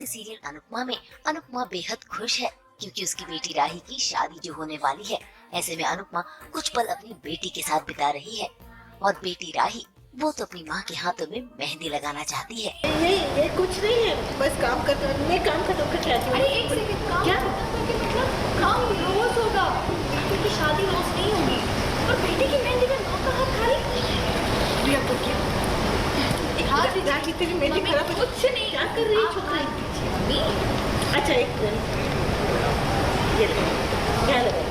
के सीरियल अनुपमा में अनुपमा बेहद खुश है क्योंकि उसकी बेटी राही की शादी जो होने वाली है। ऐसे में अनुपमा कुछ पल अपनी बेटी के साथ बिता रही है और बेटी राही वो तो अपनी माँ के हाथों में मेहंदी लगाना चाहती है। ये कुछ नहीं है, बस काम करते हैं। मैं काम खत्म करके आती हूँ। अरे एक सेकंड, काम क्या? खत्म करके मतलब काम रोज होगा, क्योंकि शादी रोज नहीं होगी। और बेटी की मेहंदी में माँ का हाथ खाली। प्रिया को क्या? हाथ राखी तेरी मेहंदी मम्मी, खराब है। कुछ नहीं। क्या कर रही है आप छोकरी? हाथ दीजिए, मम्मी। अच्छा एक मिनट, ये ले, क्या लगा?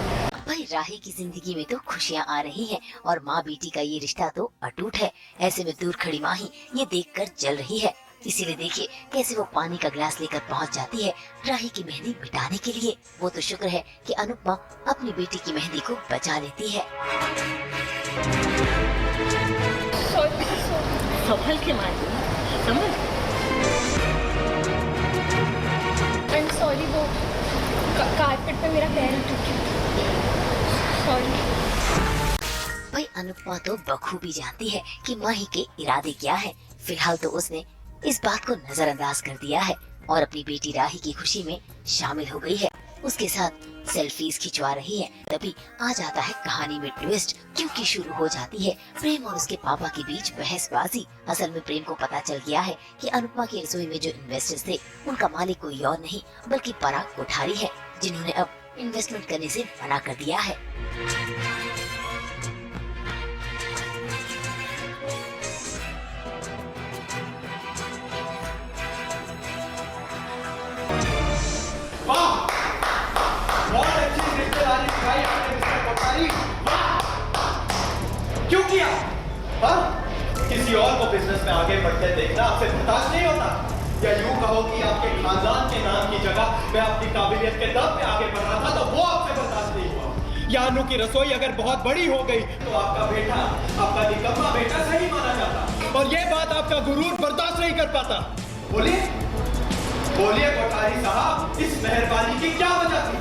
भाई राही की जिंदगी में तो खुशियाँ आ रही हैं और माँ बेटी का ये रिश्ता तो अटूट है। ऐसे में दूर खड़ी माँ ही ये देखकर जल रही है। इसीलिए देखिए कैसे वो पानी का गिलास लेकर पहुँच जाती है राही की मेहंदी मिटाने के लिए। वो तो शुक्र है कि अनुपमा अपनी बेटी की मेहंदी को बचा लेती है। संभल के मार समझ। आई एम सॉरी, वो कारपेट पे मेरा पैर अटक गया। सॉरी। भाई अनुपमा तो बखूबी जानती है कि माही के इरादे क्या है। फिलहाल तो उसने इस बात को नजरअंदाज कर दिया है और अपनी बेटी राही की खुशी में शामिल हो गई है। उसके साथ सेल्फीज खिंचवा रही है। तभी आ जाता है कहानी में ट्विस्ट, क्योंकि शुरू हो जाती है प्रेम और उसके पापा के बीच बहसबाजी। असल में प्रेम को पता चल गया है कि अनुपमा की रसोई में जो इन्वेस्टर्स थे उनका मालिक कोई और नहीं बल्कि पराग कोठारी है, जिन्होंने अब इन्वेस्टमेंट करने से मना कर दिया है। वाह! बहुत अच्छी रिश्तेदारी दिखाई आपने मिस्टर कोठारी। वाह! क्यों किया? हाँ? किसी और को बिजनेस में आगे बढ़ते देखना आपसे बर्दाश्त नहीं होता? या यूं कहो कि आपके खानदान के नाम की जगह मैं अपनी काबिलियत के दम पे आगे बढ़ रहा था तो वो आपसे बर्दाश्त नहीं हुआ। या अनु की रसोई अगर बहुत बड़ी हो गई तो आपका बेटा, आपका निकम्मा बेटा सही माना जाता और ये बात आपका गुरूर बर्दाश्त नहीं कर पाता। बोलिए बोलिए कोठारी साहब, इस मेहरबानी की क्या वजह थी?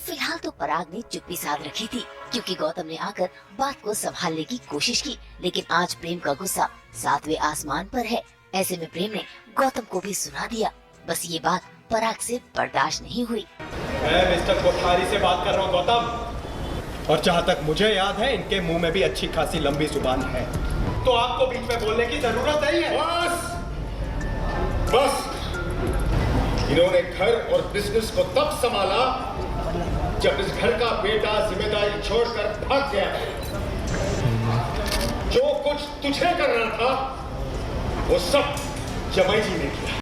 फिलहाल तो पराग ने चुप्पी साध रखी थी क्योंकि गौतम ने आकर बात को संभालने की कोशिश की, लेकिन आज प्रेम का गुस्सा 7वें आसमान पर है। ऐसे में प्रेम ने गौतम को भी सुना दिया। बस ये बात पराग से बर्दाश्त नहीं हुई। मैं मिस्टर कोठारी से बात कर रहा हूँ गौतम, और जहाँ तक मुझे याद है इनके मुंह में भी अच्छी खासी लंबी जुबान है, तो आपको बीच में बोलने की जरूरत नहीं है। बस इन्होंने घर और बिजनेस को तब संभाला जब इस घर का बेटा जिम्मेदारी छोड़कर भाग गया। जो कुछ तुझे करना था वो सब जमाई जी ने किया।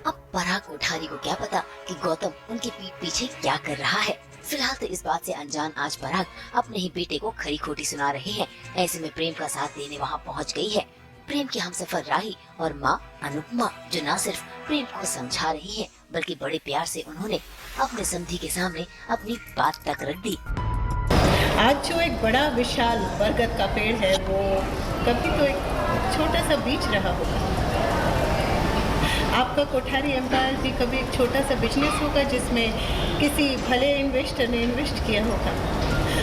अब पराग कोठारी को क्या पता कि गौतम उनके पीठ पीछे क्या कर रहा है। फिलहाल तो इस बात से अनजान आज पराग अपने ही बेटे को खरी खोटी सुना रहे हैं। ऐसे में प्रेम का साथ देने वहाँ पहुँच गई है प्रेम की हमसफर राही और माँ अनुपमा, जो न सिर्फ प्रेम को समझा रही है बल्कि बड़े प्यार से उन्होंने अपने समधी के सामने अपनी बात तक रख दी। आज जो एक बड़ा विशाल बरगद का पेड़ है वो कभी तो एक छोटा सा बीज रहा होगा। आपका कोठारी एम्पायर भी कभी एक छोटा सा बिजनेस होगा जिसमें किसी भले इन्वेस्टर ने इन्वेस्ट किया होगा।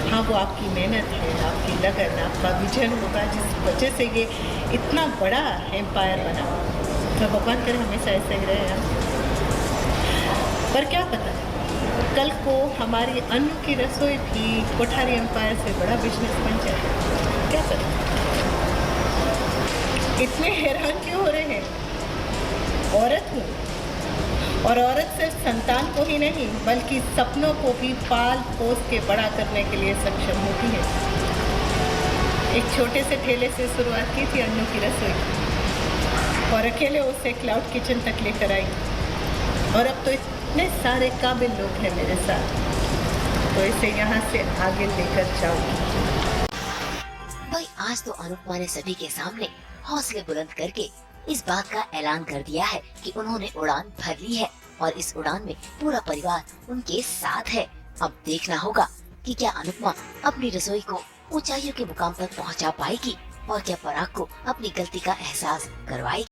हाँ, वो आपकी मेहनत है, आपकी लगन, आपका विजन होगा जिस वजह से ये इतना बड़ा एम्पायर बना। तो भगवान करे हमेशा ऐसे ही रहे। पर क्या पता कल को हमारी अनु की रसोई भी कोठारी एम्पायर से बड़ा बिजनेस बन जाए, क्या पता। इतने हैरान क्यों हो रहे हैं? औरत हूँ और औरत सिर्फ संतान को ही नहीं बल्कि सपनों को भी पाल पोस के बड़ा करने के लिए सक्षम होती है। एक छोटे से ठेले से शुरुआत की थी अन्नू की रसोई और अकेले उसे क्लाउड किचन तक लेकर आई और अब तो इतने सारे काबिल लोग हैं मेरे साथ, तो इसे यहाँ से आगे लेकर जाऊंगी। भाई आज तो अनुपमा ने सभी के सामने हौसले बुलंद करके इस बात का ऐलान कर दिया है कि उन्होंने उड़ान भर ली है और इस उड़ान में पूरा परिवार उनके साथ है। अब देखना होगा कि क्या अनुपमा अपनी रसोई को ऊंचाइयों के मुकाम तक पहुंचा पाएगी और क्या पराग को अपनी गलती का एहसास करवाएगी।